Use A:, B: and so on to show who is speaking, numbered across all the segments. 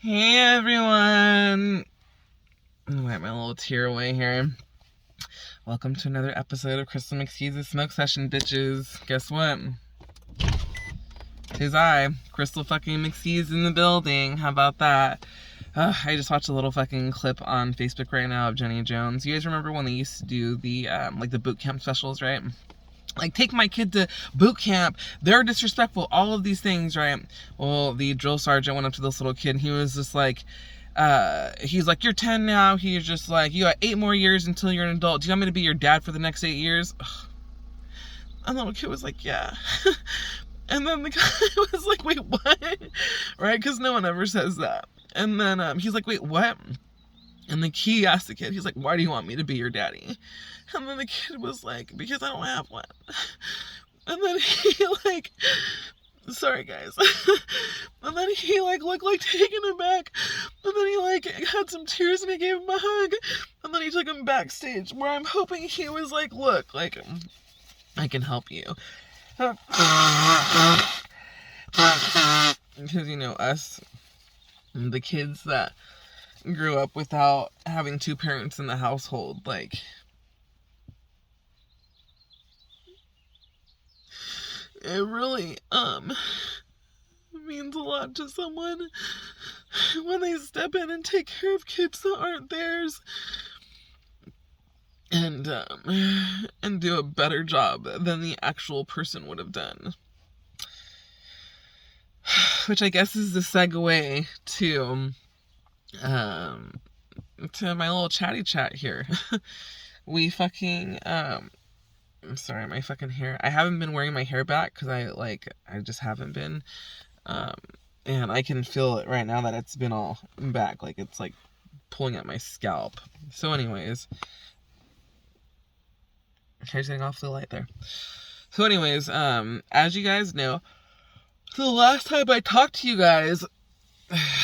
A: Hey everyone! Wipe my little tear away here. Welcome to another episode of Krystal McSkeez's Smoke Session, bitches. Guess what? 'Tis I, Krystal fucking McSkeez in the building. How about that? I just watched a little fucking clip on Facebook right now of Jenny Jones. You guys remember when they used to do the the boot camp specials, right? Like, take my kid to boot camp, they're disrespectful, all of these things, right? Well, the drill sergeant went up to this little kid and he was just like, he's like, you're 10 now. He's just like, you got 8 more years until you're an adult. Do you want me to be your dad for the next 8 years? Ugh. And the little kid was like, yeah. And then the guy was like, wait, what? Right? Because no one ever says that. And then he's like, wait, what? And he asked the kid, he's like, why do you want me to be your daddy? And then the kid was like, because I don't have one. And then he like, sorry guys. And then he like looked like taken aback. And then he like had some tears and he gave him a hug. And then he took him backstage where I'm hoping he was like, look, like, I can help you. Because, you know, us, the kids that grew up without having 2 parents in the household, like, it really means a lot to someone when they step in and take care of kids that aren't theirs, and do a better job than the actual person would have done. Which I guess is the segue to my little chatty chat here. We fucking I'm sorry, my fucking hair. I haven't been wearing my hair back because I just haven't been. And I can feel it right now that it's been all back. Like, it's like pulling at my scalp. So anyways, hair's getting awfully light there. So anyways, as you guys know, the last time I talked to you guys,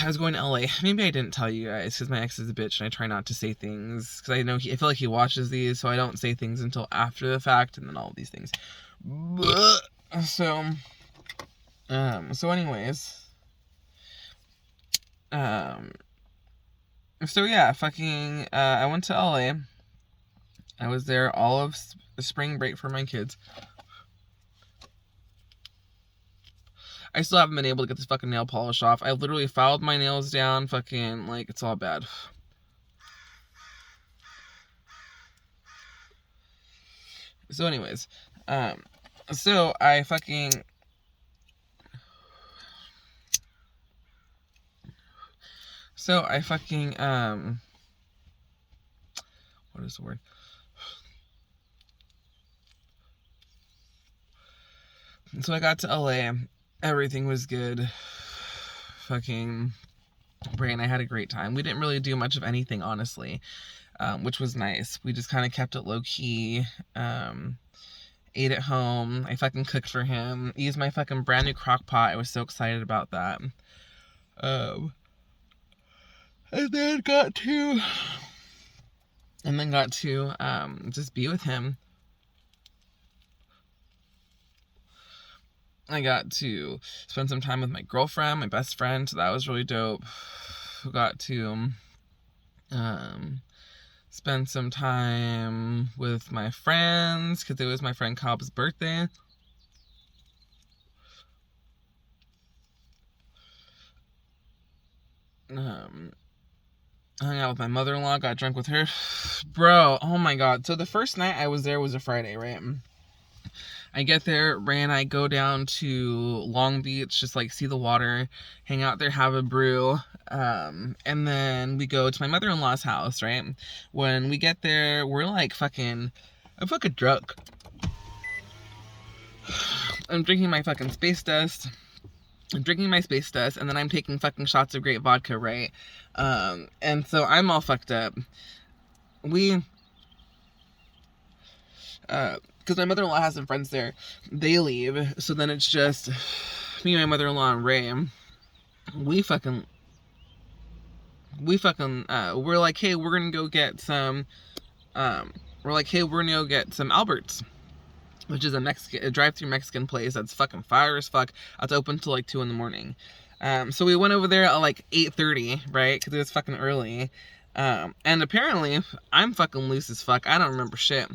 A: I was going to LA. Maybe I didn't tell you guys because my ex is a bitch and I try not to say things because I know I feel like he watches these, so I don't say things until after the fact and then all of these things. So anyways, so yeah, fucking, I went to LA. I was there all of spring break for my kids. I still haven't been able to get this fucking nail polish off. I literally filed my nails down, fucking, like, it's all bad. So anyways, so I fucking, what is the word? So I got to LA. Everything was good. Fucking Bray and I had a great time. We didn't really do much of anything, honestly, which was nice. We just kind of kept it low-key. Ate at home. I fucking cooked for him. Used my fucking brand new crock pot. I was so excited about that. And then got to just be with him. I got to spend some time with my girlfriend, my best friend, so that was really dope. Got to spend some time with my friends, because it was my friend Cobb's birthday. Hung out with my mother-in-law, got drunk with her. Bro, oh my god. So the first night I was there was a Friday, right? I get there, Ray and I go down to Long Beach, just like see the water, hang out there, have a brew, and then we go to my mother-in-law's house, right? When we get there, we're like I'm fucking drunk. I'm drinking my fucking space dust. And then I'm taking fucking shots of great vodka, right? And so I'm all fucked up. Because my mother-in-law has some friends there. They leave, so then it's just me, my mother-in-law, and Ray. We're like, hey, we're gonna go get some, Albert's, which is a drive-through Mexican place that's fucking fire as fuck. It's open till like 2 in the morning. So we went over there at like 8:30, right? Because it was fucking early. And apparently, I'm fucking loose as fuck. I don't remember shit.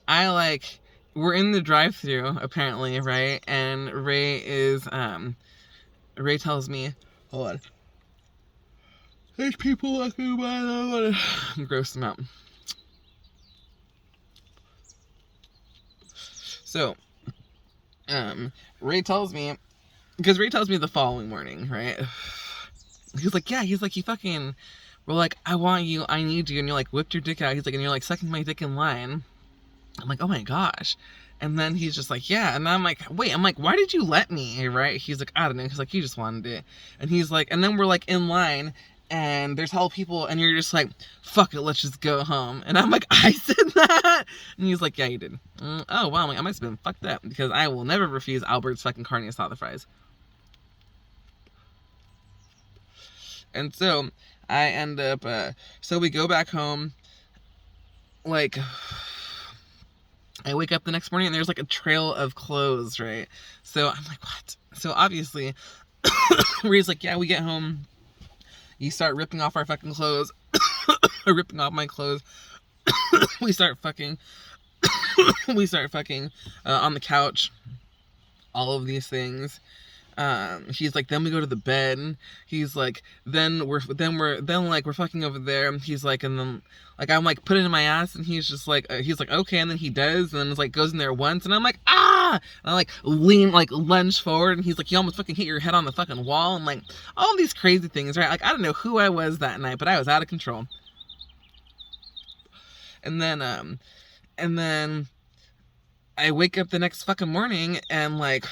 A: We're in the drive-thru apparently, right? And Ray tells me, hold on. There's people walking by. I want to gross them out. So, Ray tells me, because Ray tells me the following morning, right? He's like, yeah, he fucking, we're like, I want you, I need you, and you're like, whipped your dick out. He's like, and you're like, sucking my dick in line. I'm like, oh my gosh. And then he's just like, yeah. And I'm like, wait, why did you let me, right? He's like, I don't know. He's like, you just wanted it. And he's like, and then we're like in line, and there's hella people, and you're just like, fuck it, let's just go home. And I'm like, I said that? And he's like, yeah, you did. Oh, wow, I'm like, I must have been fucked up, because I will never refuse Albert's fucking carne asada fries. And so, I end up, so we go back home, like, I wake up the next morning, and there's, like, a trail of clothes, right? So, I'm like, what? So, obviously, Ray's like, yeah, we get home, you start ripping off our fucking clothes, ripping off my clothes, we start fucking, on the couch, all of these things. He's like, then we go to the bed. He's like, then we're fucking over there. He's like, and then like I'm like, put it in my ass, and he's just like, okay, and then he does, and then it's like goes in there once, and I'm like, ah, and I like lunge forward, and he's like, you almost fucking hit your head on the fucking wall, and like all these crazy things, right? Like I don't know who I was that night, but I was out of control. And then I wake up the next fucking morning, and like,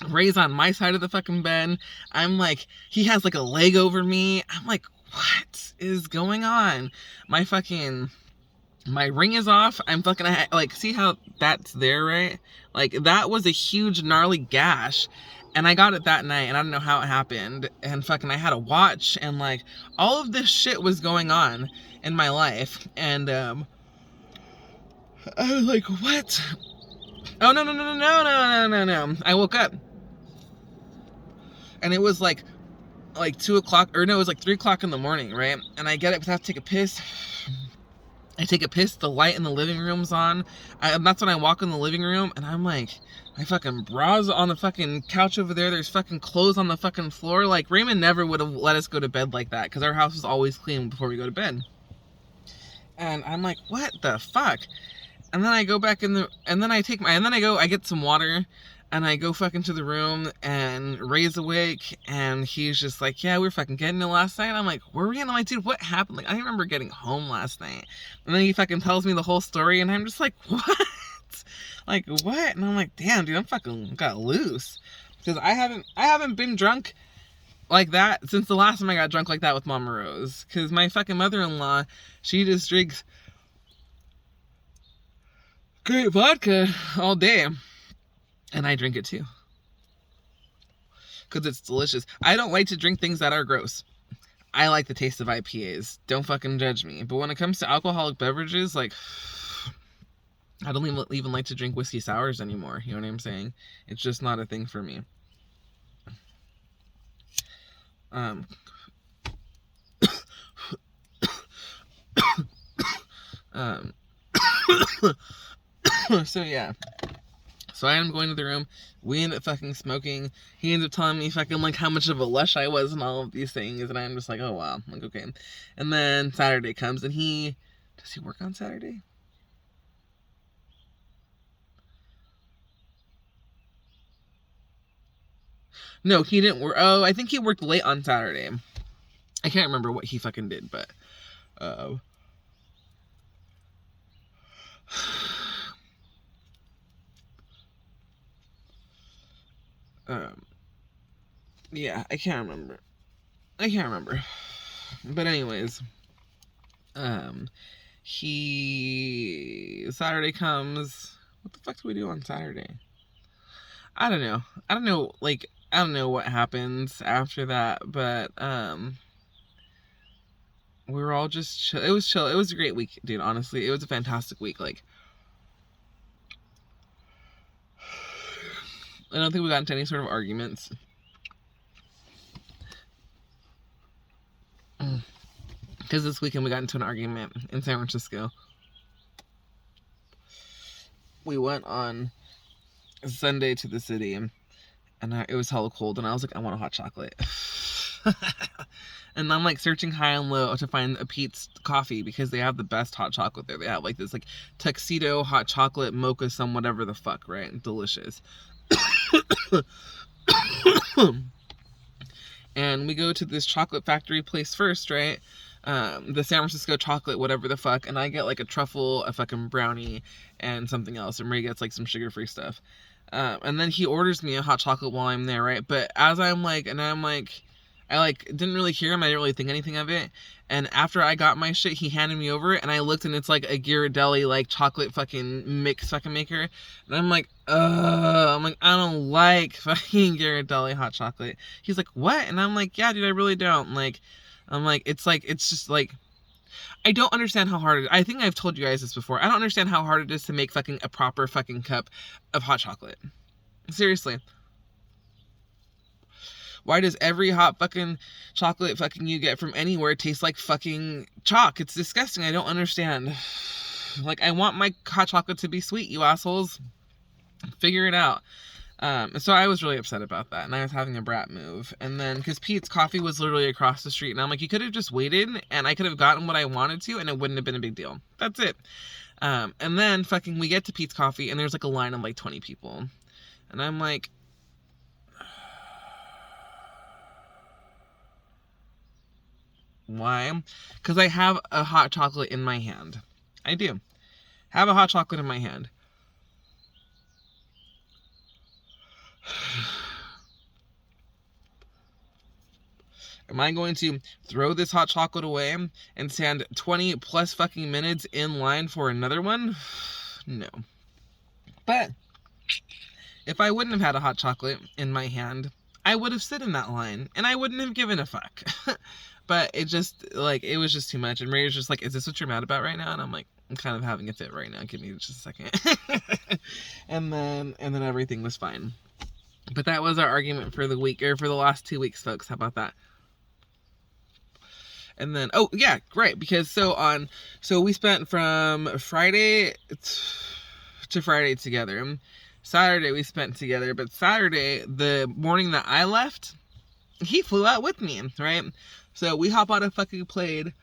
A: Ray's on my side of the fucking bed. I'm like, he has like a leg over me. I'm like, what is going on? My ring is off. I'm fucking, like, see how that's there, right? Like, that was a huge gnarly gash. And I got it that night, and I don't know how it happened. And fucking, I had a watch, and like, all of this shit was going on in my life. And, I was like, what? Oh, no. I woke up. And it was like 2 o'clock, or no, it was like 3 o'clock in the morning, right? And I get up, because I have to take a piss. I take a piss, the light in the living room's on. And that's when I walk in the living room, and I'm like, my fucking bra's on the fucking couch over there. There's fucking clothes on the fucking floor. Like, Raymond never would have let us go to bed like that, because our house is always clean before we go to bed. And I'm like, what the fuck? And then I go back in I get some water, and I go fucking to the room, and Ray's awake, and he's just like, yeah, we were fucking getting it last night. I'm like, were we? And I'm like, dude, what happened? Like, I remember getting home last night. And then he fucking tells me the whole story, and I'm just like, what? Like, what? And I'm like, damn, dude, I'm fucking got loose. Because I haven't been drunk like that since the last time I got drunk like that with Mama Rose. Because my fucking mother-in-law, she just drinks great vodka all day. And I drink it too. Because it's delicious. I don't like to drink things that are gross. I like the taste of IPAs. Don't fucking judge me. But when it comes to alcoholic beverages, like, I don't even like to drink whiskey sours anymore. You know what I'm saying? It's just not a thing for me. So yeah. So I end up going to the room. We end up fucking smoking. He ends up telling me fucking like how much of a lush I was and all of these things. And I'm just like, oh wow. I'm like, okay. And then Saturday comes, and does he work on Saturday? No, he didn't work. Oh, I think he worked late on Saturday. I can't remember what he fucking did, but yeah, I can't remember. But anyways, Saturday comes. What the fuck do we do on Saturday? I don't know. Like, I don't know what happens after that, but we were all just chill. It was chill. It was a great week, dude. Honestly, it was a fantastic week. Like, I don't think we got into any sort of arguments. Because this weekend we got into an argument in San Francisco. We went on Sunday to the city, and it was hella cold, and I was like, I want a hot chocolate. And I'm like searching high and low to find a Pete's Coffee because they have the best hot chocolate there. They have like this like tuxedo hot chocolate mocha some whatever the fuck, right? Delicious. And we go to this chocolate factory place first, right? The San Francisco chocolate, whatever the fuck, and I get like a truffle, a fucking brownie, and something else, and Ray gets like some sugar-free stuff. And then he orders me a hot chocolate while I'm there, right? But as I didn't really hear him. I didn't really think anything of it. And after I got my shit, he handed me over it, and I looked, and it's like a Ghirardelli like chocolate fucking mix fucking maker. And I'm like, I don't like fucking Ghirardelli hot chocolate. He's like, what? And I'm like, yeah, dude, I really don't. It's just like, I don't understand how hard it is. I think I've told you guys this before. I don't understand how hard it is to make fucking a proper fucking cup of hot chocolate. Seriously. Why does every hot fucking chocolate fucking you get from anywhere taste like fucking chalk? It's disgusting. I don't understand. Like, I want my hot chocolate to be sweet, you assholes. Figure it out. So I was really upset about that, and I was having a brat move. And then, because Pete's Coffee was literally across the street, and I'm like, you could have just waited, and I could have gotten what I wanted to, and it wouldn't have been a big deal. That's it. And then fucking we get to Pete's Coffee, and there's like a line of like 20 people. And I'm like, why? Because I have a hot chocolate in my hand. I do. Have a hot chocolate in my hand. Am I going to throw this hot chocolate away and stand 20 plus fucking minutes in line for another one? No. But if I wouldn't have had a hot chocolate in my hand, I would have stood in that line, and I wouldn't have given a fuck. But it was just too much. And Ray was just like, is this what you're mad about right now? And I'm like, I'm kind of having a fit right now. Give me just a second. and then everything was fine. But that was our argument for the week, or for the last 2 weeks, folks. How about that? And then, oh yeah, great. Because so we spent from Friday to Friday together. Saturday we spent together, but Saturday, the morning that I left, he flew out with me, right? So we hop on a fucking plane.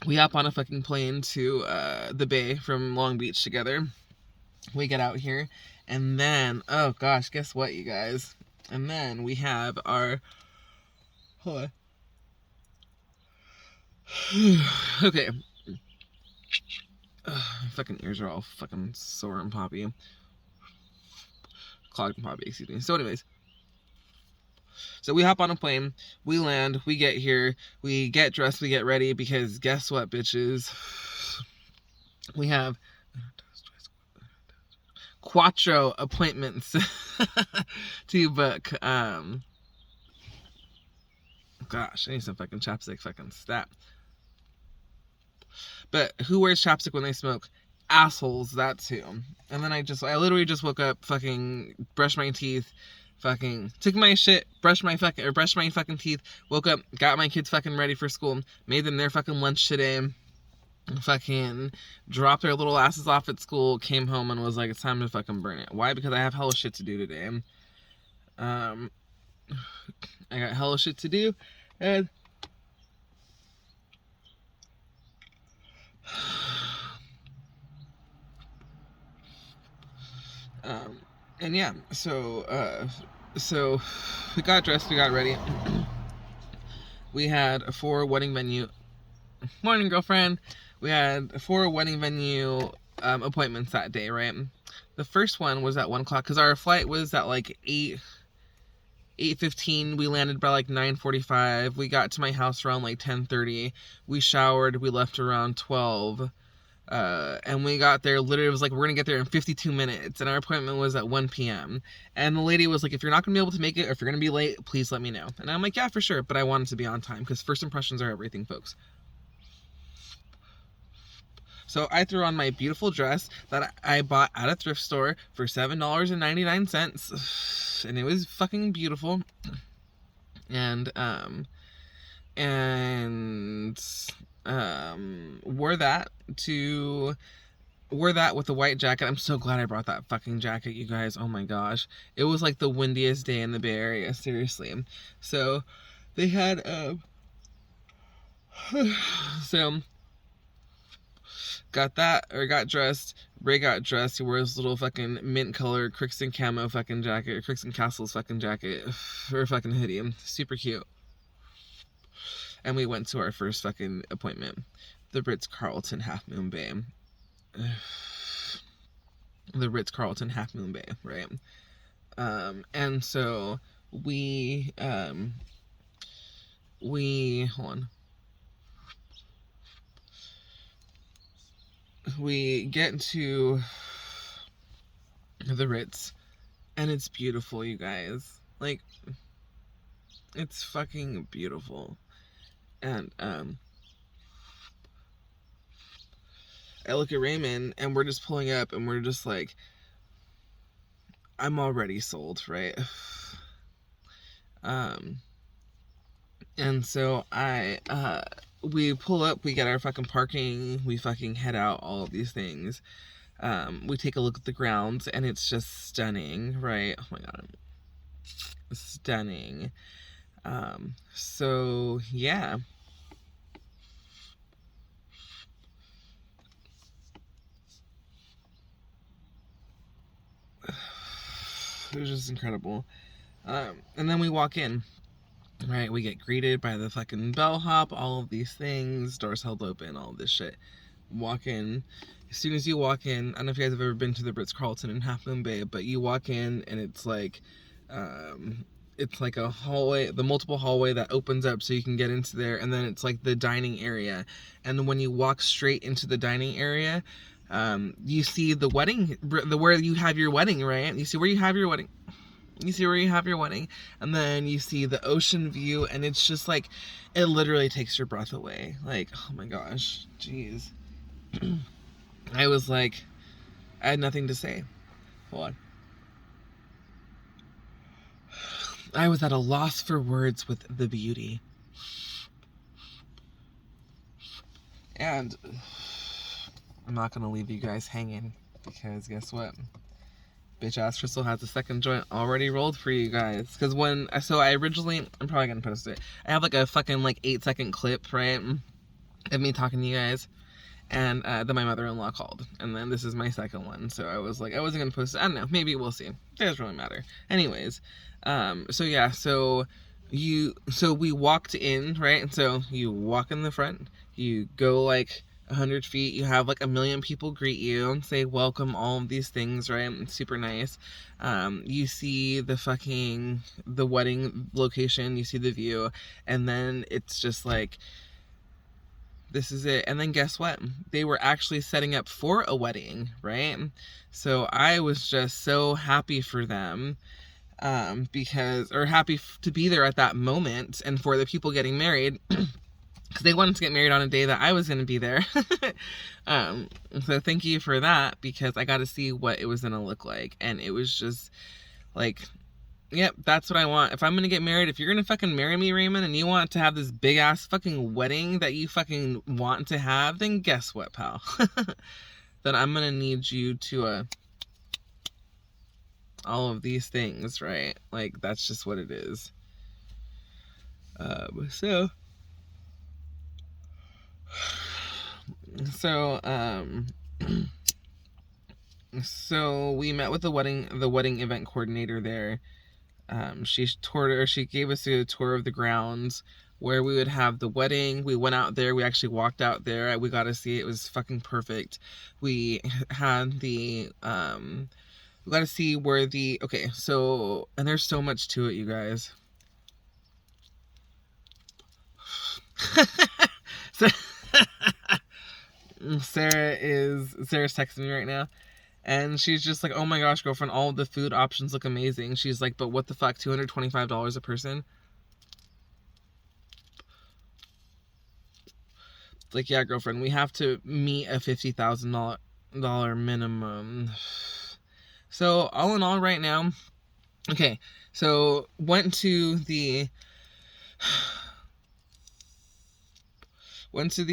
A: We hop on a fucking plane to the Bay from Long Beach together. We get out here, and then, oh gosh, guess what, you guys? And then we have our, hold on. Okay. Fucking ears are all fucking sore and poppy. Clogged and poppy, excuse me. So anyways. So we hop on a plane, we land, we get here, we get dressed, we get ready, because guess what, bitches? We have quattro appointments to book. Gosh, I need some fucking chapstick, fucking stat. But who wears chapstick when they smoke? Assholes, that too. And then I literally just woke up, fucking brushed my teeth, fucking took my shit, brushed my fucking teeth, woke up, got my kids fucking ready for school, made them their fucking lunch today, fucking dropped their little asses off at school, came home and was like, it's time to fucking burn it. Why? Because I have hella shit to do today. I got hella shit to do, and yeah, so we got dressed, we got ready. We had 4 wedding venue, morning girlfriend, we had 4 wedding venue appointments that day, right? The first one was at 1 o'clock, because our flight was at like 8:15. We landed by like 9:45. We got to my house around like 10:30. We showered, we left around 12. And we got there, literally, it was like, we're gonna get there in 52 minutes, and our appointment was at 1 p.m. And the lady was like, if you're not gonna be able to make it, or if you're gonna be late, please let me know. And I'm like, yeah, for sure, but I wanted to be on time, because first impressions are everything, folks. So I threw on my beautiful dress that I bought at a thrift store for $7.99. and it was fucking beautiful. And wore that with the white jacket. I'm so glad I brought that fucking jacket, you guys. Oh my gosh. It was like the windiest day in the Bay Area, seriously. So they had so got dressed. Ray got dressed. He wore his little fucking mint color Krystal camo fucking jacket, Krystal Castle's fucking jacket, or fucking hoodie. Super cute. And we went to our first fucking appointment, the Ritz-Carlton Half Moon Bay. The Ritz-Carlton Half Moon Bay, right? And so we hold on. We get to the Ritz, and it's beautiful, you guys. Like, it's fucking beautiful. And I look at Raymond, and we're just pulling up, and we're just like, I'm already sold, right? And so we pull up, we get our fucking parking, we fucking head out, all of these things. We take a look at the grounds, and it's just stunning, right? Oh my god. Stunning. So, yeah. It was just incredible. And then we walk in. Right, we get greeted by the fucking bellhop, all of these things, doors held open, all of this shit. Walk in. As soon as you walk in, I don't know if you guys have ever been to the Ritz-Carlton in Half Moon Bay, but you walk in and it's like a hallway, the multiple hallway that opens up so you can get into there, and then it's like the dining area. And when you walk straight into the dining area, you see the wedding, where you have your wedding, right? You see where you have your wedding. And then you see the ocean view, and it's just like, it literally takes your breath away. Like, oh my gosh, jeez. I was like, I had nothing to say. Hold on. I was at a loss for words with the beauty. And I'm not gonna leave you guys hanging, because guess what? Bitch ass Krystal has a second joint already rolled for you guys. Because I originally, I'm probably gonna post it. I have like a fucking like 8-second clip, right, of me talking to you guys. And then my mother-in-law called. And then this is my second one. So I was like, I wasn't gonna post it. I don't know, maybe we'll see. It doesn't really matter. Anyways, so yeah, so we walked in, right? And so you walk in the front, you go like 100 feet, you have like 1 million people greet you and say welcome, all of these things, right? It's super nice. You see the wedding location, you see the view, and then it's just like, this is it. And then guess what? They were actually setting up for a wedding, right? So I was just so happy for them, happy to be there at that moment, and for the people getting married, because they wanted to get married on a day that I was going to be there. So thank you for that, because I got to see what it was going to look like. And it was just like, yep, that's what I want. If I'm going to get married, if you're going to fucking marry me, Raymond, and you want to have this big ass fucking wedding that you fucking want to have, then guess what, pal? Then I'm going to need you to, all of these things, right? Like, that's just what it is. So we met with the wedding event coordinator there. She gave us a tour of the grounds where we would have the wedding. We went out there. We actually walked out there. We got to see it. It was fucking perfect. We had we got to see where okay, so, and there's so much to it, you guys. So, Sarah's texting me right now, and she's just like, oh my gosh, girlfriend, all of the food options look amazing. She's like, but what the fuck, $225 a person? It's like, yeah, girlfriend, we have to meet a $50,000 minimum. So all in all, right now, Okay, so went to the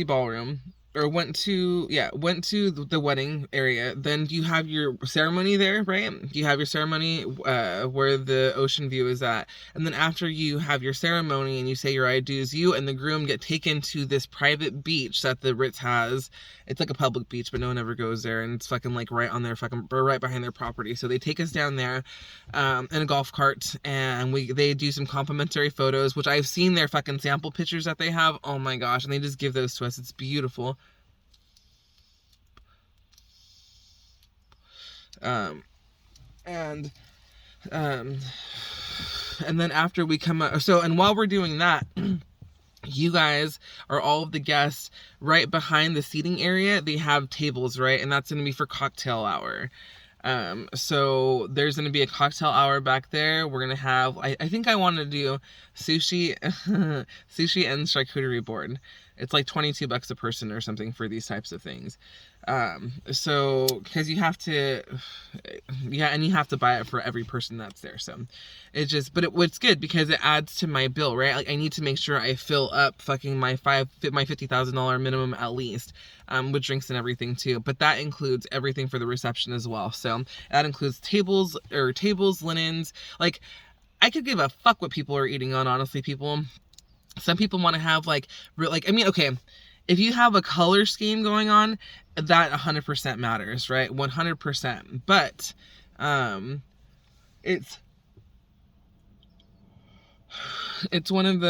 A: ballroom, or went to the wedding area. Then you have your ceremony there, right? You have your ceremony where the ocean view is at, and then after you have your ceremony and you say your I do's, you and the groom get taken to this private beach that the Ritz has. It's like a public beach, but no one ever goes there, and it's fucking like right on their fucking, right behind their property. So they take us down there in a golf cart, and they do some complimentary photos, which I've seen their fucking sample pictures that they have. Oh my gosh, and they just give those to us. It's beautiful. Um, and um, and then after we come out, and while we're doing that, you guys are all of the guests right behind the seating area. They have tables, right? And that's going to be for cocktail hour. So there's going to be a cocktail hour back there. We're going to have, I think I want to do sushi, sushi and charcuterie board. It's like $22 a person or something for these types of things. So, cause you have to, and you have to buy it for every person that's there. So it's good because it adds to my bill, right? Like I need to make sure I fill up fucking my $50,000 minimum at least, with drinks and everything too. But that includes everything for the reception as well. So that includes tables, linens. Like I could give a fuck what people are eating on, honestly, people. Some people want to have okay, if you have a color scheme going on, that 100% matters, right? 100%. But it's one of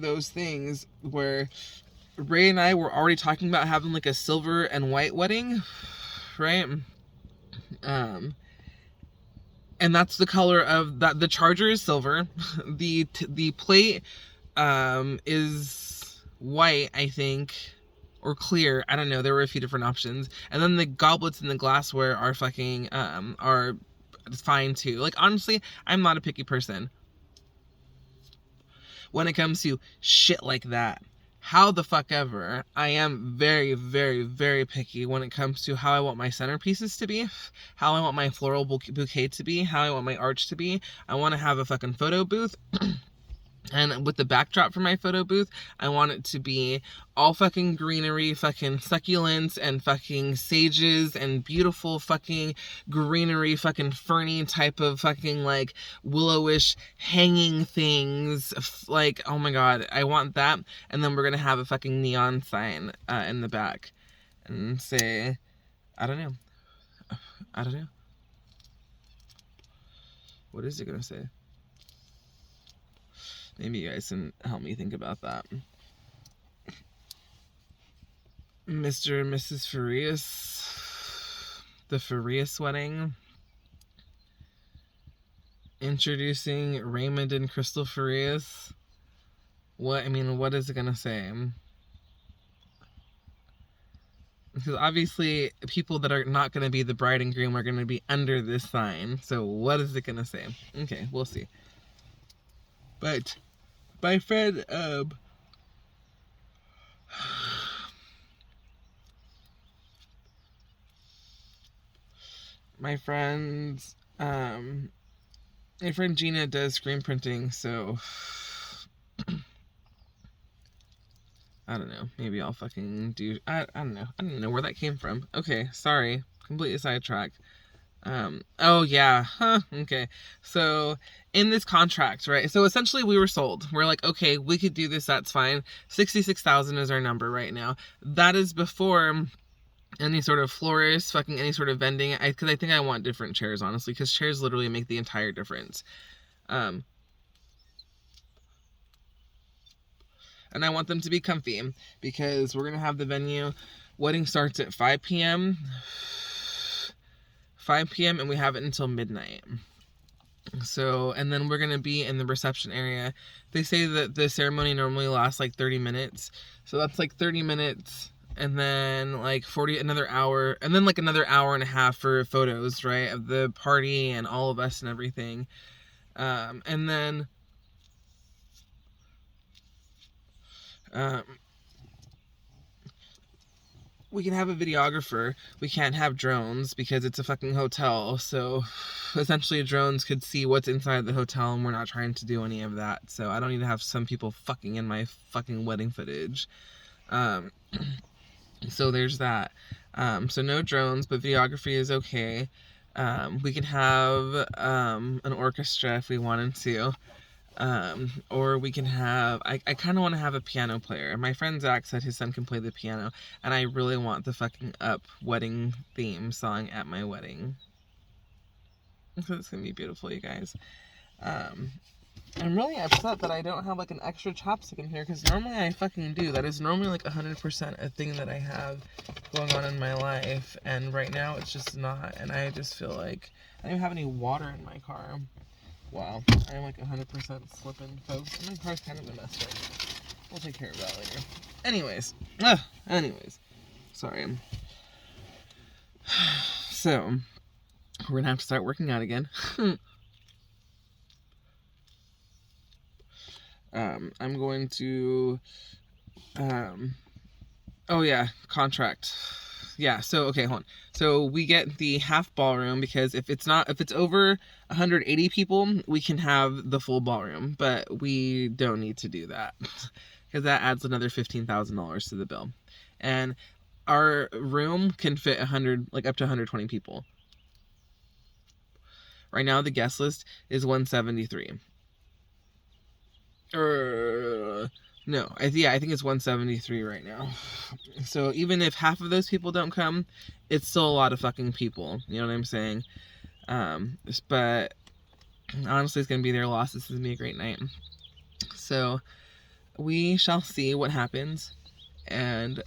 A: those things where Ray and I were already talking about having like a silver and white wedding, right? And that's the color of that. The charger is silver. The plate is white, I think, or clear. I don't know. There were a few different options. And then the goblets and the glassware are fucking are fine too. Like honestly, I'm not a picky person when it comes to shit like that. How the fuck ever, I am very, very, very picky when it comes to how I want my centerpieces to be, how I want my floral bouquet to be, how I want my arch to be. I want to have a fucking photo booth. And with the backdrop for my photo booth, I want it to be all fucking greenery, fucking succulents, and fucking sages, and beautiful fucking greenery, fucking ferny type of fucking like willowish hanging things. Like, oh my god, I want that. And then we're gonna have a fucking neon sign in the back and say, I don't know. What is it gonna say? Maybe you guys can help me think about that. Mr. and Mrs. Farias. The Farias wedding. Introducing Raymond and Krystal Farias. What is it gonna say? Because obviously people that are not gonna be the bride and groom are gonna be under this sign. So what is it gonna say? Okay, we'll see. But my friend, my friend Gina does screen printing, so I don't know. Maybe I'll fucking do. I don't know. I don't know where that came from. Okay, sorry, completely sidetracked. Oh yeah, huh, okay. So in this contract, right? So essentially we were sold. We're like, okay, we could do this, that's fine. 66,000 is our number right now. That is before any sort of florist, fucking any sort of vending. Because I think I want different chairs, honestly, because chairs literally make the entire difference. And I want them to be comfy because we're gonna have the venue. Wedding starts at 5 p.m. 5 p.m. and we have it until midnight. So, and then we're going to be in the reception area. They say that the ceremony normally lasts like 30 minutes. So that's like 30 minutes and then like another hour, and then like another hour and a half for photos, right? Of the party and all of us and everything. And then, we can have a videographer. We can't have drones because it's a fucking hotel. So essentially drones could see what's inside the hotel, and we're not trying to do any of that. So I don't need to have some people fucking in my fucking wedding footage. So there's that. So no drones, but videography is okay. We can have an orchestra if we wanted to. Or we can have, I kind of want to have a piano player. My friend Zach said his son can play the piano, and I really want the fucking Up wedding theme song at my wedding. So it's gonna be beautiful, you guys. I'm really upset that I don't have like an extra chopstick in here, because normally I fucking do. That is normally like 100% a thing that I have going on in my life, and right now it's just not, and I just feel like I don't even have any water in my car. Wow, I'm like 100% slipping, folks. And my car's kind of a mess right now. We'll take care of that later. Anyways. Sorry. So, we're gonna have to start working out again. I'm going to, oh yeah, contract. Yeah, so, okay, hold on. So we get the half ballroom, because if it's over 180 people, we can have the full ballroom, but we don't need to do that, because that adds another $15,000 to the bill. And our room can fit up to 120 people. Right now, the guest list is 173. No, I think it's 173 right now. So even if half of those people don't come, it's still a lot of fucking people. You know what I'm saying? But honestly, it's gonna be their loss. This is gonna be a great night. So we shall see what happens. And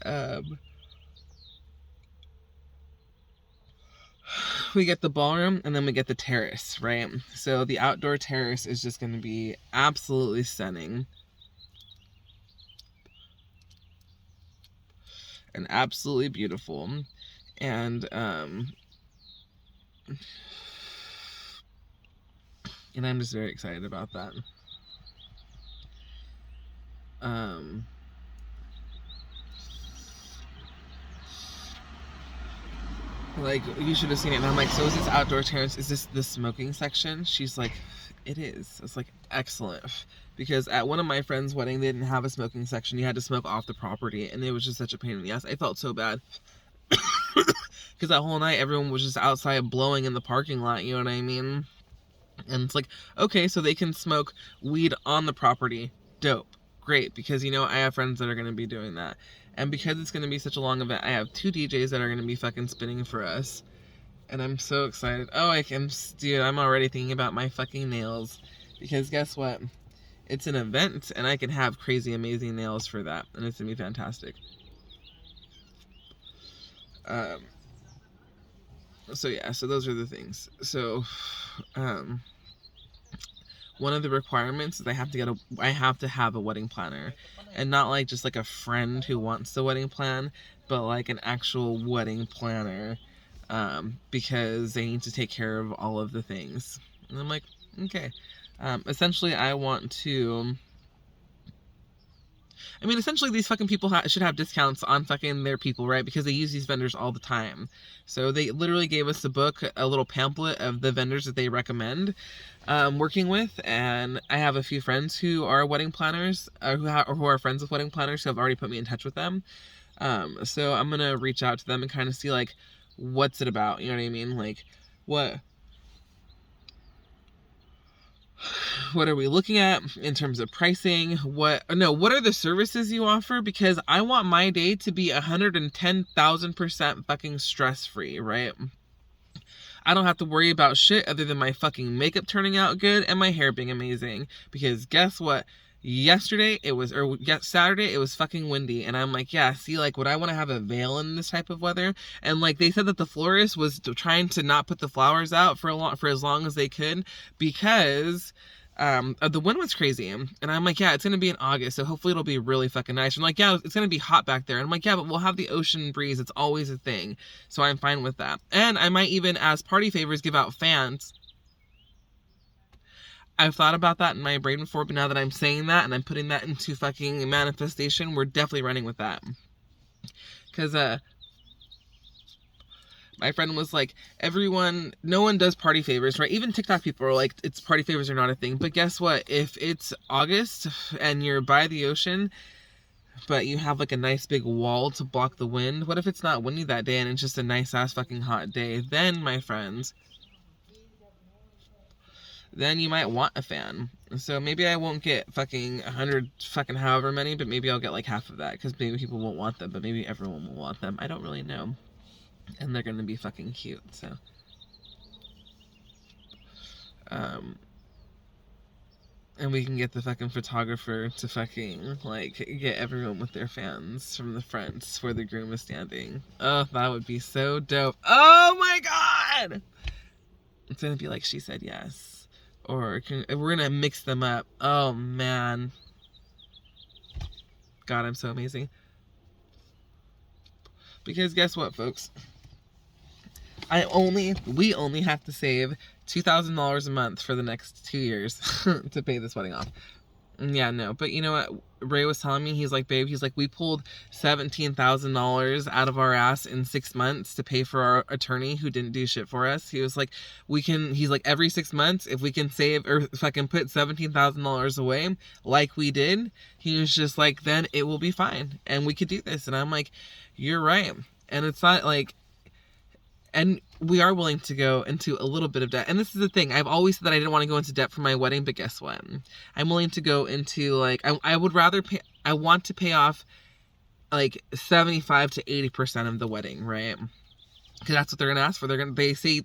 A: we get the ballroom, and then we get the terrace, right? So the outdoor terrace is just gonna be absolutely stunning. And absolutely beautiful. And I'm just very excited about that. Like, you should have seen it. And I'm like, so is this outdoor terrace, is this the smoking section? She's like, it is. It's like, excellent. Because at one of my friends' wedding, they didn't have a smoking section. You had to smoke off the property, and it was just such a pain in the ass. I felt so bad. Because that whole night, everyone was just outside blowing in the parking lot, you know what I mean? And it's like, okay, so they can smoke weed on the property. Dope. Great, because, you know, I have friends that are going to be doing that. And because it's going to be such a long event, I have 2 DJs that are going to be fucking spinning for us. And I'm so excited. Oh, dude, I'm already thinking about my fucking nails. Because guess what? It's an event, and I can have crazy, amazing nails for that. And it's going to be fantastic. So yeah, so those are the things. So, one of the requirements is I have to have a wedding planner, and not like just like a friend who wants the wedding plan, but like an actual wedding planner, because they need to take care of all of the things. And I'm like, okay. Essentially, essentially these fucking people should have discounts on fucking their people, right? Because they use these vendors all the time. So they literally gave us a little pamphlet of the vendors that they recommend working with. And I have a few friends who are wedding planners, who are friends with wedding planners, who have already put me in touch with them. So I'm going to reach out to them and kind of see, like, what's it about? You know what I mean? Like, what are we looking at in terms of pricing? What are the services you offer? Because I want my day to be 110,000% fucking stress-free, right? I don't have to worry about shit other than my fucking makeup turning out good and my hair being amazing. Because guess what? Saturday, it was fucking windy. And I'm like, yeah, see, like, would I want to have a veil in this type of weather? And, like, they said that the florist was trying to not put the flowers out for as long as they could, because the wind was crazy. And I'm like, yeah, it's going to be in August, so hopefully it'll be really fucking nice. I'm like, yeah, it's going to be hot back there. And I'm like, yeah, but we'll have the ocean breeze. It's always a thing. So I'm fine with that. And I might even, as party favors, give out fans. I've thought about that in my brain before, but now that I'm saying that and I'm putting that into fucking manifestation, we're definitely running with that. Because My friend was like, no one does party favors, right? Even TikTok people are like, it's party favors are not a thing. But guess what? If it's August and you're by the ocean, but you have like a nice big wall to block the wind, what if it's not windy that day and it's just a nice ass fucking hot day? Then, my friends, then you might want a fan. So maybe I won't get fucking 100 fucking however many, but maybe I'll get like half of that, because maybe people won't want them, but maybe everyone will want them. I don't really know. And they're gonna be fucking cute, so. And we can get the fucking photographer to fucking, like, get everyone with their fans from the front where the groom is standing. Oh, that would be so dope. Oh my god! It's gonna be like, she said yes. Or we're gonna mix them up. Oh man. God, I'm so amazing. Because guess what, folks? We only have to save $2,000 a month for the next 2 years to pay this wedding off. Yeah, no, but you know what? Ray was telling me, he's like, babe, he's like, we pulled $17,000 out of our ass in 6 months to pay for our attorney who didn't do shit for us. He was like, he's like, every 6 months, if we can save, or if I can put $17,000 away, like we did, he was just like, then it will be fine, and we could do this. And I'm like, you're right. And it's not like, and we are willing to go into a little bit of debt. And this is the thing. I've always said that I didn't want to go into debt for my wedding, but guess what? I'm willing to go into, like, I would rather pay, I want to pay off, like, 75 to 80% of the wedding, right? Because that's what they're going to ask for. They say,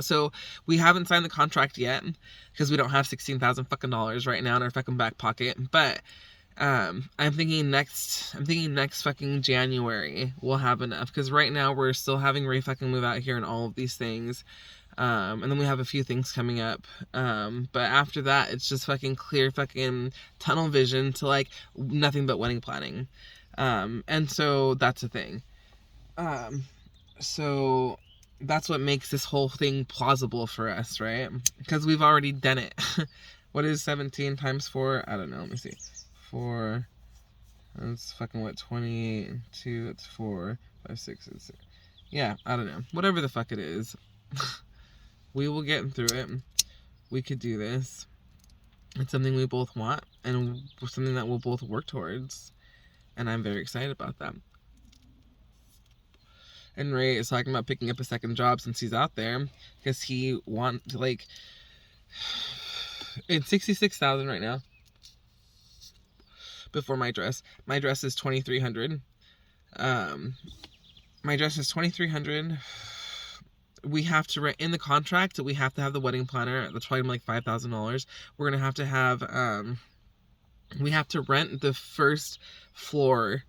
A: so we haven't signed the contract yet, because we don't have $16,000 fucking dollars right now in our fucking back pocket. But I'm thinking next fucking January we'll have enough, because right now we're still having Ray fucking move out here and all of these things, and then we have a few things coming up, but after that it's just fucking clear fucking tunnel vision to, like, nothing but wedding planning, and so that's the thing, so that's what makes this whole thing plausible for us, right? Because we've already done it. What is 17 times 4? I don't know, let me see. 4, that's fucking what, 22, it's 4, 5, 6, it's 6. Yeah, I don't know. Whatever the fuck it is. We will get through it. We could do this. It's something we both want, and something that we'll both work towards. And I'm very excited about that. And Ray is talking about picking up a second job since he's out there, because he wants to, like, it's $66,000 right now. Before my dress is $2,300. My dress is $2,300. We have to rent in the contract. We have to have the wedding planner. That's probably like $5,000. We're gonna have to have we have to rent the first floor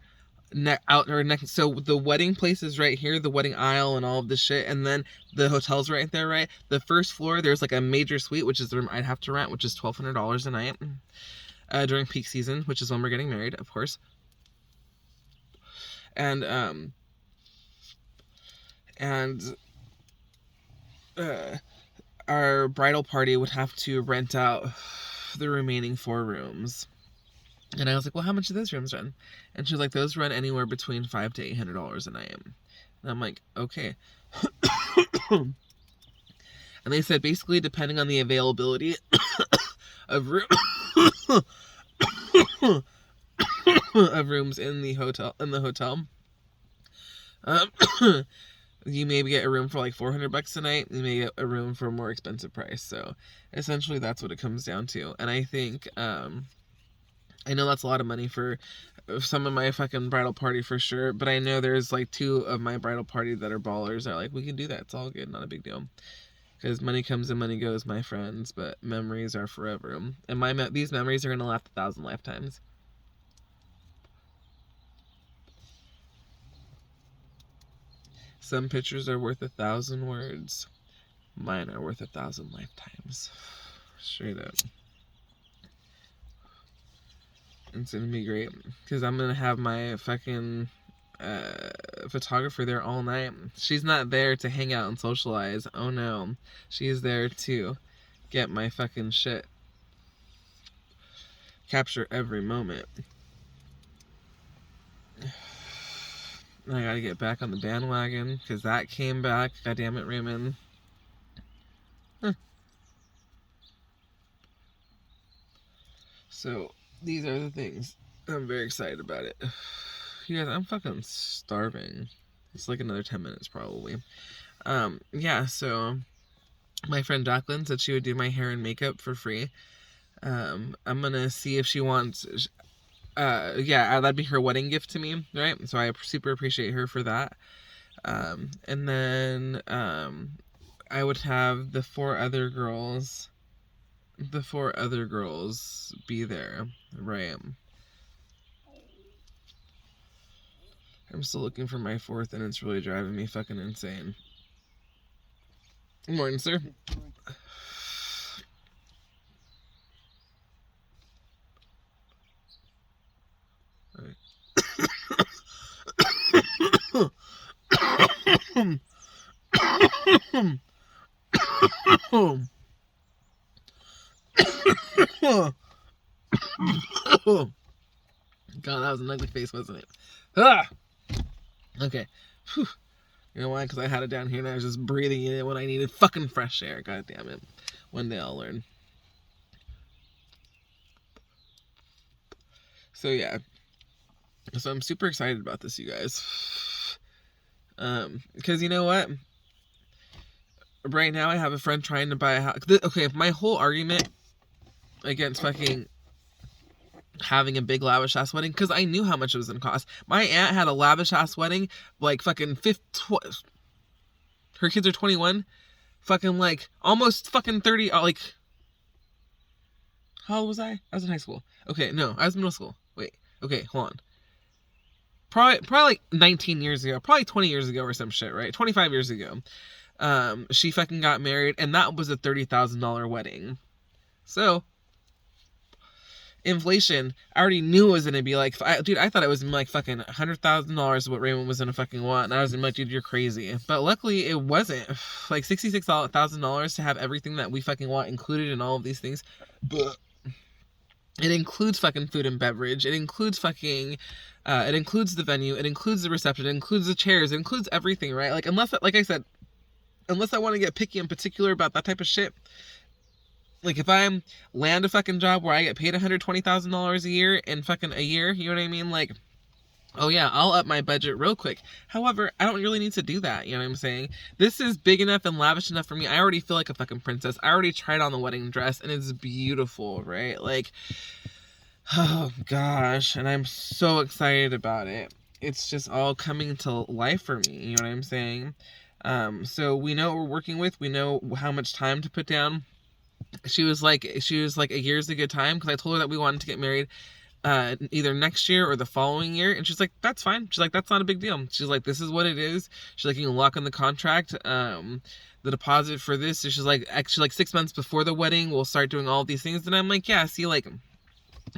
A: next. So the wedding place is right here, the wedding aisle and all of this shit, and then the hotel's right there, right? The first floor, there's like a major suite, which is the room I'd have to rent, which is $1,200 a night. During peak season, which is when we're getting married, of course. And our bridal party would have to rent out the remaining 4 rooms. And I was like, well, how much do those rooms run? And she was like, those run anywhere between $500 to $800 a night. And I'm like, okay. And they said, basically, depending on the availability of of rooms in the hotel, you maybe get a room for like $400 a night. You may get a room for a more expensive price. So essentially that's what it comes down to. And I think I know that's a lot of money for some of my fucking bridal party for sure, but I know there's like 2 of my bridal party that are ballers that are like, we can do that, it's all good, not a big deal. Because money comes and money goes, my friends, but memories are forever. And these memories are going to last 1,000 lifetimes. Some pictures are worth 1,000 words. Mine are worth 1,000 lifetimes. Straight up. It's going to be great. Because I'm going to have my fucking photographer there all night. She's not there to hang out and socialize. Oh no. She's there to get my fucking shit. Capture every moment. I gotta get back on the bandwagon because that came back. God damn it, Raymond. So these are the things. I'm very excited about it. You guys, I'm fucking starving. It's like another 10 minutes probably. Yeah, so my friend Jacqueline said she would do my hair and makeup for free. I'm gonna see if she wants, yeah, that'd be her wedding gift to me, right? So I super appreciate her for that. And then, I would have the four other girls be there, right? I'm still looking for my fourth, and it's really driving me fucking insane. Good morning, sir. God, that was an ugly face, wasn't it? Ah! Okay. Whew. You know why? Because I had it down here and I was just breathing in it when I needed fucking fresh air. God damn it. One day I'll learn. So yeah. So I'm super excited about this, you guys. Because you know what? Right now I have a friend trying to buy a house. Okay, my whole argument against fucking having a big lavish ass wedding, because I knew how much it was gonna cost. My aunt had a lavish ass wedding, like fucking her kids are 21, fucking like almost fucking 30, like, how old was I? I was in high school. Okay, no, I was in middle school. Wait, okay, hold on. Probably like 19 years ago, probably 20 years ago or some shit, right? 25 years ago. She fucking got married, and that was a $30,000 wedding. So inflation, I already knew it was gonna be like, dude, I thought it was like fucking $100,000 what Raymond was gonna fucking want, and I was like, dude, you're crazy. But luckily it wasn't. Like $66,000 to have everything that we fucking want included in all of these things. But it includes fucking food and beverage. It includes fucking, it includes the venue. It includes the reception. It includes the chairs. It includes everything, right? Like, unless, like I said, unless I want to get picky and particular about that type of shit. Like, if I land a fucking job where I get paid $120,000 a year in fucking a year, you know what I mean? Like, oh yeah, I'll up my budget real quick. However, I don't really need to do that, you know what I'm saying? This is big enough and lavish enough for me. I already feel like a fucking princess. I already tried on the wedding dress, and it's beautiful, right? Like, oh gosh, and I'm so excited about it. It's just all coming to life for me, you know what I'm saying? So we know what we're working with. We know how much time to put down. She was like a year's a good time, because I told her that we wanted to get married either next year or the following year, and she's like, that's fine. She's like, that's not a big deal. She's like, this is what it is. She's like, you can lock in the contract, the deposit for this. So she's like, actually, like 6 months before the wedding, we'll start doing all of these things. And I'm like, yeah, see, like,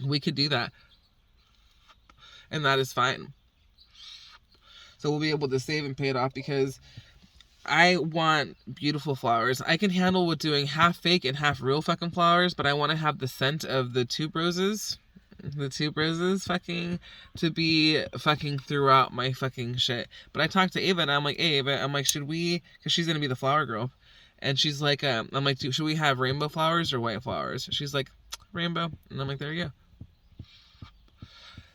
A: we could do that, and that is fine. So we'll be able to save and pay it off, because I want beautiful flowers. I can handle with doing half fake and half real fucking flowers, but I want to have the scent of the tuberoses. The tuberoses fucking to be fucking throughout my fucking shit. But I talked to Ava, and I'm like, hey, Ava, I'm like, should we, because she's going to be the flower girl. And she's like, I'm like, should we have rainbow flowers or white flowers? She's like, rainbow. And I'm like, there you go.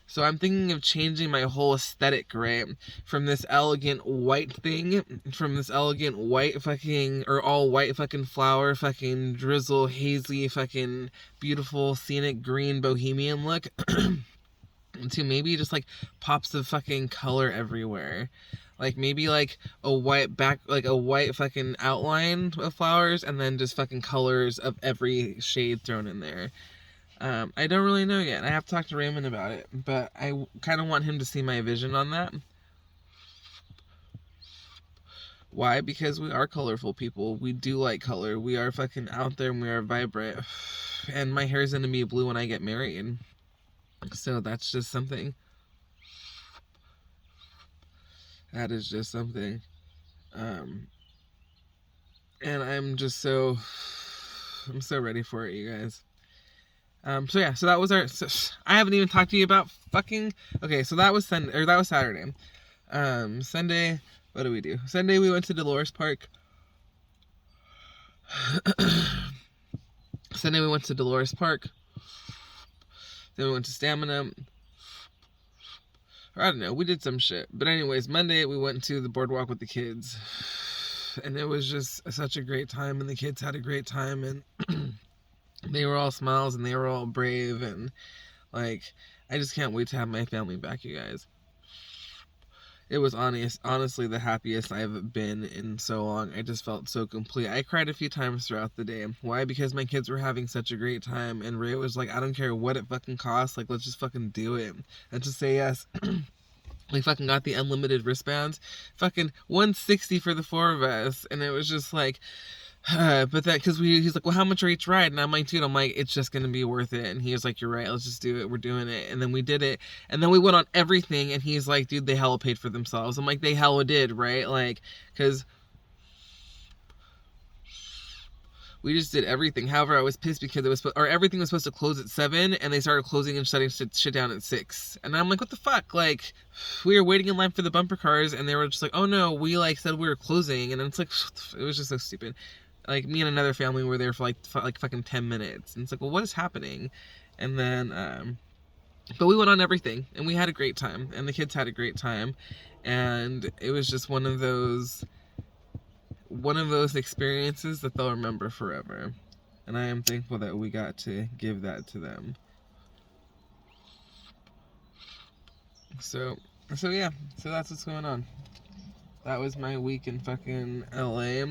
A: So I'm thinking of changing my whole aesthetic, right? From this elegant white thing, from this elegant white fucking, or all white fucking flower, fucking drizzle, hazy, fucking beautiful, scenic, green, bohemian look, to maybe just like pops of fucking color everywhere. Like maybe like a white back, like a white fucking outline of flowers, and then just fucking colors of every shade thrown in there. I don't really know yet. I have to talk to Raymond about it, but I kind of want him to see my vision on that. Why? Because we are colorful people. We do like color. We are fucking out there, and we are vibrant. And my hair is going to be blue when I get married. So that's just something. That is just something. And I'm so ready for it, you guys. So yeah, so that was I haven't even talked to you about fucking, okay, so that was Saturday. Sunday, what do we do? Sunday we went to Dolores Park. Sunday we went to Dolores Park. Then we went to Stamina. Or I don't know, we did some shit. But anyways, Monday we went to the boardwalk with the kids. And it was just such a great time, and the kids had a great time, and they were all smiles, and they were all brave, and like, I just can't wait to have my family back, you guys. It was honestly the happiest I've been in so long. I just felt so complete. I cried a few times throughout the day. Why? Because my kids were having such a great time, and Ray was like, I don't care what it fucking costs, like, let's just fucking do it. Let's just say yes. We fucking got the unlimited wristbands. Fucking $160 for the 4 of us. And it was just like, but that, because he's like, well, how much are each ride? And I'm like, dude, it's just going to be worth it. And he was like, you're right, let's just do it. We're doing it. And then we did it. And then we went on everything. And he's like, dude, they hella paid for themselves. I'm like, they hella did, right? Like, because we just did everything. However, I was pissed because everything was supposed to close at 7, and they started closing and shutting shit down at 6. And I'm like, what the fuck? Like, we were waiting in line for the bumper cars, and they were just like, oh no, we like said we were closing, and it's like, it was just so stupid. Like, me and another family were there for like fucking 10 minutes, and it's like, well, what is happening? And then, but we went on everything, and we had a great time, and the kids had a great time, and it was just one of those experiences that they'll remember forever. And I am thankful that we got to give that to them. So yeah, so that's what's going on. That was my week in fucking LA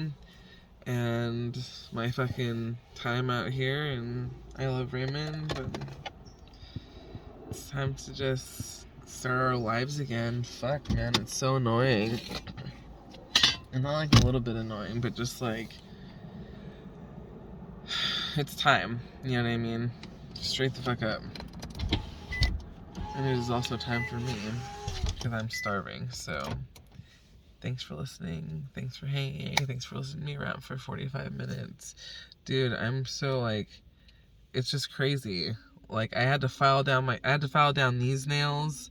A: and my fucking time out here, and I love Raymond, and it's time to just start our lives again. Fuck, man, it's so annoying. And not like a little bit annoying, but just like, it's time, you know what I mean? Straight the fuck up. And it is also time for me, because I'm starving. So thanks for listening, thanks for hanging, thanks for listening to me rant for 45 minutes. Dude, I'm so like, it's just crazy. Like, I had to file down these nails,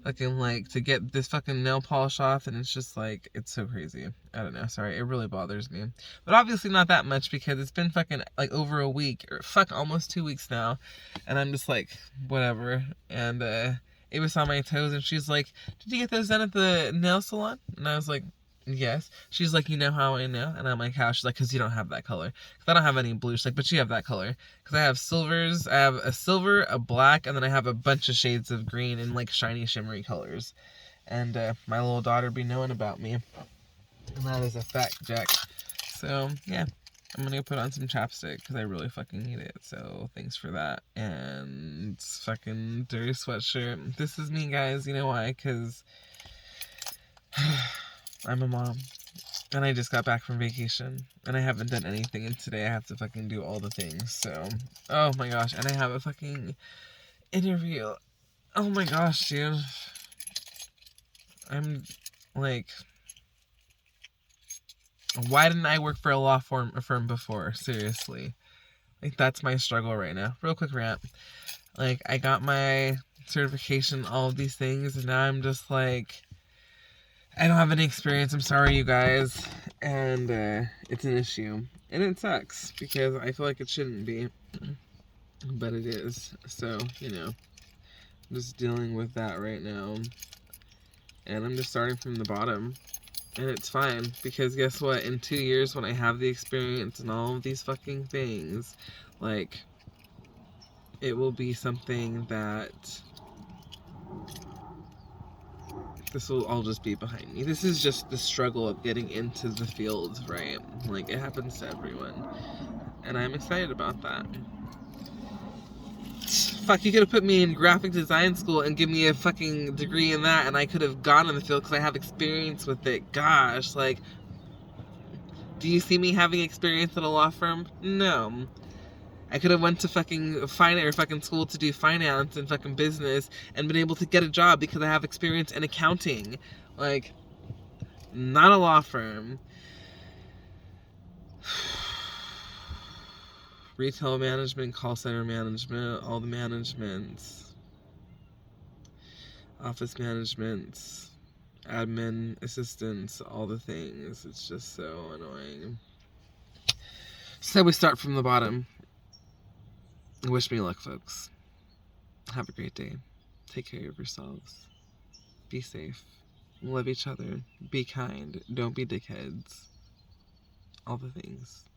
A: fucking like, to get this fucking nail polish off, and it's just like, it's so crazy. I don't know, sorry, it really bothers me. But obviously not that much, because it's been fucking like over a week, or almost 2 weeks now, and I'm just like, whatever. And Ava saw my toes, and she's like, did you get those done at the nail salon? And I was like, yes. She's like, you know how I know? And I'm like, how? She's like, because you don't have that color. Because I don't have any blue. She's like, but you have that color. Because I have silvers. I have a silver, a black, and then I have a bunch of shades of green and like shiny, shimmery colors. And my little daughter be knowing about me. And that is a fact, Jack. So, yeah. I'm going to put on some chapstick because I really fucking need it. So, thanks for that. And fucking dirty sweatshirt. This is me, guys. You know why? Because I'm a mom, and I just got back from vacation, and I haven't done anything, and today I have to fucking do all the things, so, oh my gosh, and I have a fucking interview. Oh my gosh, dude. I'm, like, why didn't I work for a law firm before? Seriously. Like, that's my struggle right now. Real quick rant. Like, I got my certification, all of these things, and now I'm just like, I don't have any experience, I'm sorry, you guys, and it's an issue, and it sucks, because I feel like it shouldn't be, but it is. So, you know, I'm just dealing with that right now, and I'm just starting from the bottom, and it's fine, because guess what, in 2 years, when I have the experience and all of these fucking things, like, it will be something that this will all just be behind me. This is just the struggle of getting into the field, right? Like, it happens to everyone. And I'm excited about that. Fuck, you could have put me in graphic design school and give me a fucking degree in that, and I could have gone in the field because I have experience with it. Gosh, like, do you see me having experience at a law firm? No. I could have went to fucking fucking school to do finance and fucking business and been able to get a job because I have experience in accounting. Like, not a law firm. Retail management, call center management, all the managements. Office managements. admin assistants, all the things. It's just so annoying. So we start from the bottom. Wish me luck, folks. Have a great day. Take care of yourselves. Be safe. Love each other. Be kind. Don't be dickheads. All the things.